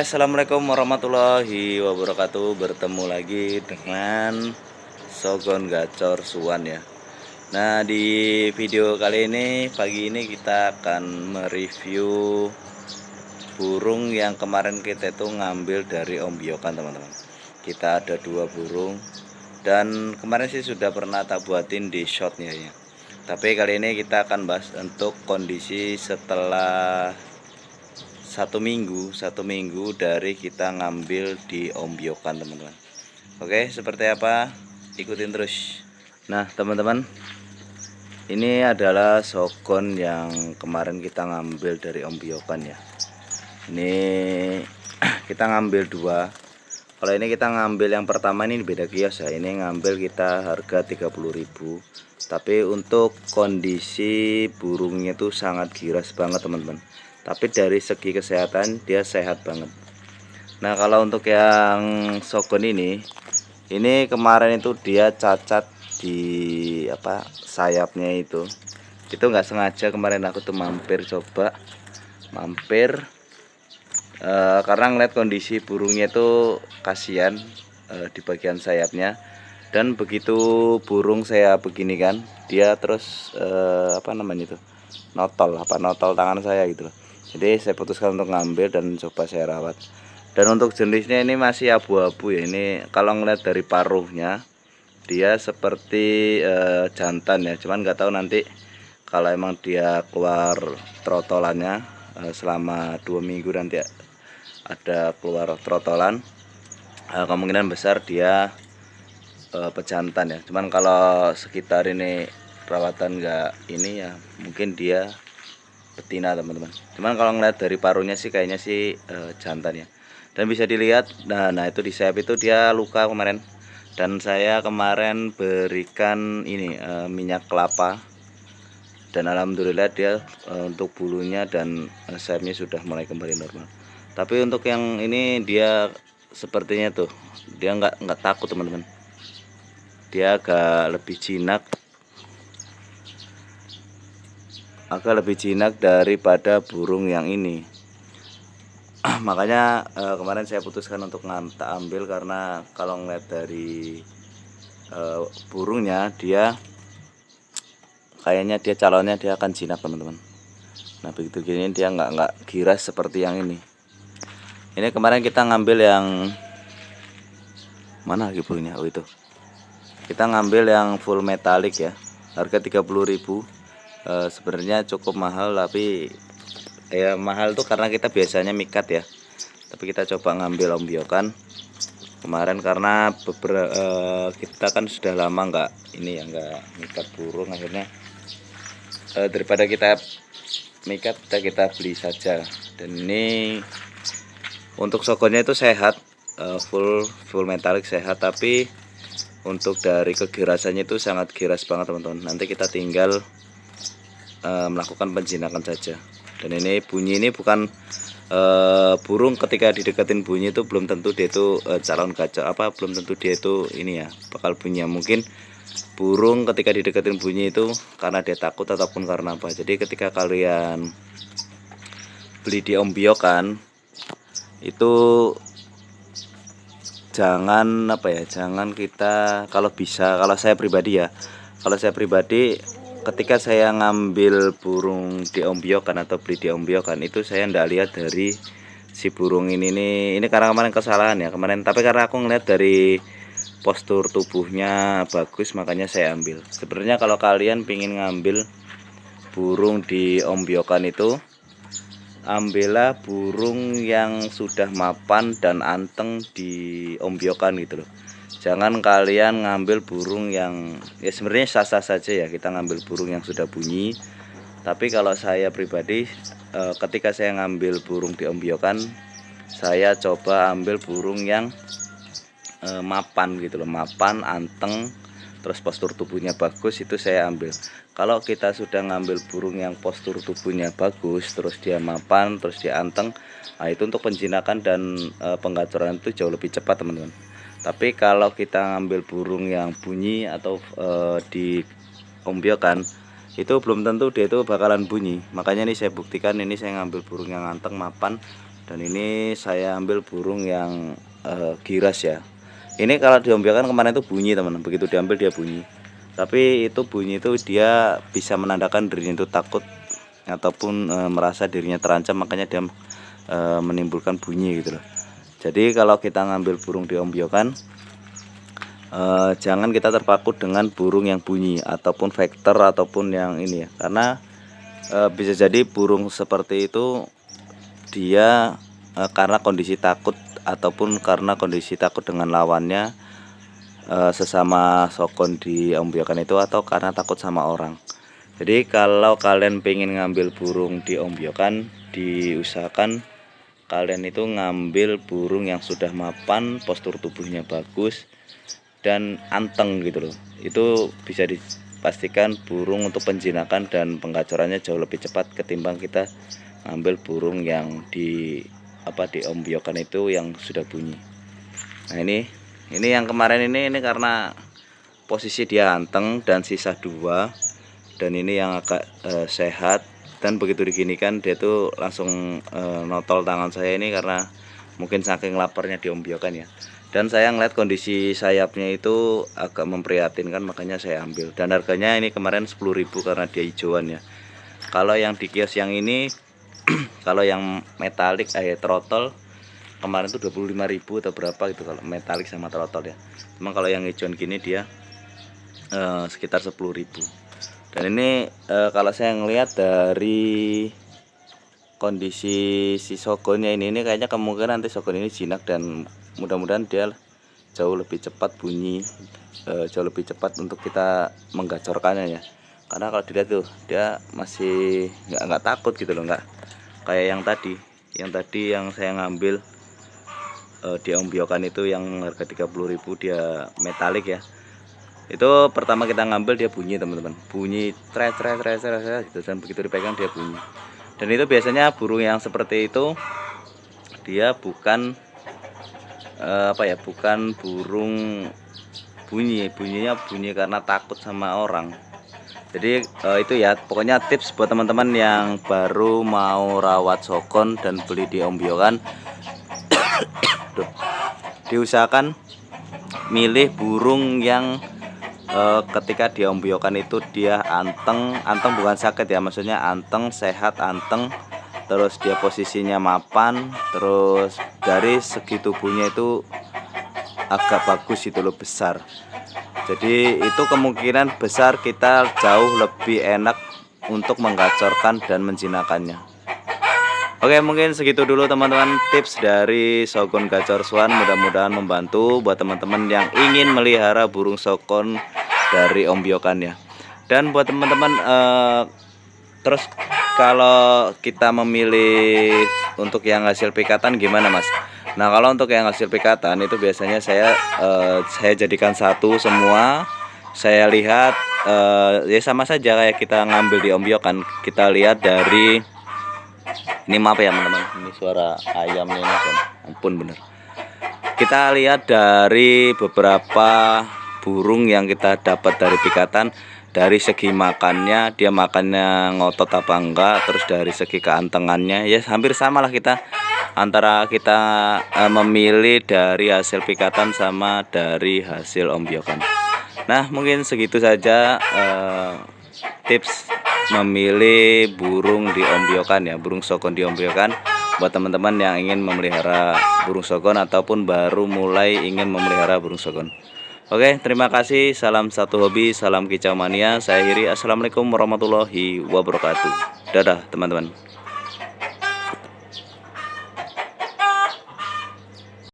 Assalamualaikum warahmatullahi wabarakatuh. Bertemu lagi dengan Sogon Gacor Suwan ya. Nah, di video kali ini, pagi ini kita akan mereview burung yang kemarin kita itu ngambil dari Om Biokan, teman-teman. Kita ada 2 burung, dan kemarin sih sudah pernah tak buatin di shotnya ya. Tapi kali ini kita akan bahas untuk kondisi setelah satu minggu dari kita ngambil di Om Biokan, teman-teman. Oke, seperti apa? Ikutin terus. Nah, teman-teman, ini adalah sogon yang kemarin kita ngambil dari Om Biokan ya. Ini kita ngambil 2. Kalau ini kita ngambil yang pertama ini beda kios ya. Ini ngambil kita harga 30.000. Tapi untuk kondisi burungnya itu sangat giras banget, teman-teman. Tapi dari segi kesehatan dia sehat banget. Nah, kalau untuk yang sogon ini kemarin itu dia cacat di sayapnya itu nggak sengaja. Kemarin aku tuh mampir karena ngeliat kondisi burungnya itu kasihan di bagian sayapnya. Dan begitu burung saya begini kan, dia terus notol tangan saya gitu loh. Jadi saya putuskan untuk ngambil dan coba saya rawat. Dan untuk jenisnya ini masih abu-abu ya. Ini kalau ngeliat dari paruhnya dia seperti jantan ya. Cuman nggak tahu nanti kalau emang dia keluar trotolannya selama 2 minggu nanti ada keluar trotolan, kemungkinan besar dia pejantan ya. Cuman kalau sekitar ini perawatan nggak ini ya, mungkin dia betina, teman-teman. Cuman kalau ngeliat dari paruhnya sih kayaknya sih jantan ya. Dan bisa dilihat, nah itu di sayap itu dia luka kemarin. Dan saya kemarin berikan ini minyak kelapa. Dan alhamdulillah dia untuk bulunya dan sayapnya sudah mulai kembali normal. Tapi untuk yang ini dia sepertinya tuh dia nggak takut, teman-teman. Dia agak lebih jinak daripada burung yang ini. Makanya kemarin saya putuskan untuk ambil, karena kalau ngeliat dari burungnya dia kayaknya calonnya dia akan jinak, teman-teman. Nah, begitu gini dia nggak giras seperti yang ini. Ini kemarin kita ngambil yang mana lagi burungnya? Oh, itu. Kita ngambil yang full metalik ya. Harga 30.000. Sebenarnya cukup mahal, tapi ya mahal tuh karena kita biasanya mikat ya. Tapi kita coba ngambil Om Biokan kemarin karena kita kan sudah lama nggak mikat burung. Akhirnya daripada kita mikat, kita beli saja. Dan ini untuk sogonnya itu sehat, full metalik sehat, tapi untuk dari kegirasannya itu sangat giras banget, teman-teman. Nanti kita tinggal melakukan penjinakan saja. Dan ini bunyi ini bukan burung ketika dideketin bunyi itu belum tentu dia itu calon gacor belum tentu dia itu ini ya bakal bunyi. Mungkin burung ketika dideketin bunyi itu karena dia takut ataupun karena apa. Jadi ketika kalian beli di Om Biokan itu jangan kita, kalau saya pribadi ketika saya ngambil burung di Om Biokan atau beli di Om Biokan itu saya ndak lihat dari si burung ini karena kemarin kesalahan ya kemarin. Tapi karena aku ngeliat dari postur tubuhnya bagus, makanya saya ambil. Sebenarnya kalau kalian pingin ngambil burung di Om Biokan itu, ambillah burung yang sudah mapan dan anteng di Om Biokan gitu loh. Jangan kalian ngambil burung yang ya sebenarnya sah-sah saja ya kita ngambil burung yang sudah bunyi. Tapi kalau saya pribadi ketika saya ngambil burung di Om Biokan, saya coba ambil burung yang mapan gitu loh, mapan, anteng, terus postur tubuhnya bagus, itu saya ambil. Kalau kita sudah ngambil burung yang postur tubuhnya bagus, terus dia mapan, terus dia anteng, nah itu untuk penjinakan dan penggacoran itu jauh lebih cepat, teman-teman. Tapi kalau kita ngambil burung yang bunyi atau di Om Biokan itu belum tentu dia itu bakalan bunyi. Makanya ini saya buktikan, ini saya ngambil burung yang anteng, mapan, Dan ini saya ambil burung yang giras ya. Ini kalau diombyokan kemarin itu bunyi teman, begitu diambil dia bunyi. Tapi itu bunyi itu dia bisa menandakan dirinya itu takut ataupun merasa dirinya terancam, makanya dia menimbulkan bunyi gitu loh. Jadi kalau kita ngambil burung diombyokan, jangan kita terpaku dengan burung yang bunyi ataupun vektor ataupun yang ini ya, karena bisa jadi burung seperti itu dia karena kondisi takut ataupun karena kondisi takut dengan lawannya, sesama sokon diombyokan itu, atau karena takut sama orang. Jadi kalau kalian pengen ngambil burung diombyokan, diusahakan kalian itu ngambil burung yang sudah mapan, postur tubuhnya bagus dan anteng gitu loh. Itu bisa dipastikan burung untuk penjinakan dan penggacorannya jauh lebih cepat ketimbang kita ngambil burung yang diombyokan itu yang sudah bunyi. Nah ini yang kemarin ini karena posisi dia anteng dan sisa 2, dan ini yang agak sehat, dan begitu diginikan dia tuh langsung notol tangan saya ini karena mungkin saking laparnya diombyokan ya. Dan saya ngeliat kondisi sayapnya itu agak memprihatinkan, makanya saya ambil. Dan harganya ini kemarin 10.000 karena dia hijauan ya. Kalau yang di kios yang ini kalau yang metalik throttle kemarin tuh 25.000 atau berapa gitu kalau metalik sama throttle ya. Cuma kalau yang hijauan gini dia sekitar 10.000. Dan ini kalau saya ngelihat dari kondisi si sogonnya ini kayaknya kemungkinan nanti sogon ini jinak, dan mudah-mudahan dia jauh lebih cepat bunyi, jauh lebih cepat untuk kita menggacorkannya ya. Karena kalau dilihat tuh dia masih nggak takut gitu loh, nggak kayak yang tadi yang saya ngambil diombyokan itu yang harga 30.000 dia metalik ya. Itu pertama kita ngambil dia bunyi teman-teman, bunyi tres gitu, dan begitu dipegang dia bunyi. Dan itu biasanya burung yang seperti itu dia bukan bukan burung bunyinya bunyi karena takut sama orang. Jadi itu ya pokoknya tips buat teman-teman yang baru mau rawat sokon dan beli diombyokan. Diusahakan milih burung yang ketika diombyokan itu dia anteng bukan sakit ya, maksudnya anteng, sehat, anteng, terus dia posisinya mapan, terus dari segi tubuhnya itu agak bagus itu loh, besar. Jadi itu kemungkinan besar kita jauh lebih enak untuk menggacorkan dan menjinakannya. Oke, mungkin segitu dulu teman-teman tips dari Shogun Gacor Swan. Mudah-mudahan membantu buat teman-teman yang ingin melihara burung sokon dari ombyokannya. Dan buat teman-teman terus kalau kita memilih untuk yang hasil pikatan gimana Mas? Nah kalau untuk yang hasil pikatan itu biasanya saya jadikan satu semua. Saya lihat ya sama saja kayak kita ngambil di ombyokan. Kita lihat dari ini, maaf ya teman-teman, ini suara ayamnya ini kan, ampun bener. Kita lihat dari beberapa burung yang kita dapat dari pikatan, dari segi makannya, dia makannya ngotot apa enggak, terus dari segi keantengannya ya hampir sama lah kita antara kita memilih dari hasil pikatan sama dari hasil ombyokan. Nah mungkin segitu saja tips memilih burung diombyokan ya, burung sokon diombyokan buat teman-teman yang ingin memelihara burung sokon ataupun baru mulai ingin memelihara burung sokon. Oke, terima kasih. Salam satu hobi, salam kicau mania. Saya akhiri. Assalamualaikum warahmatullahi wabarakatuh. Dadah teman-teman.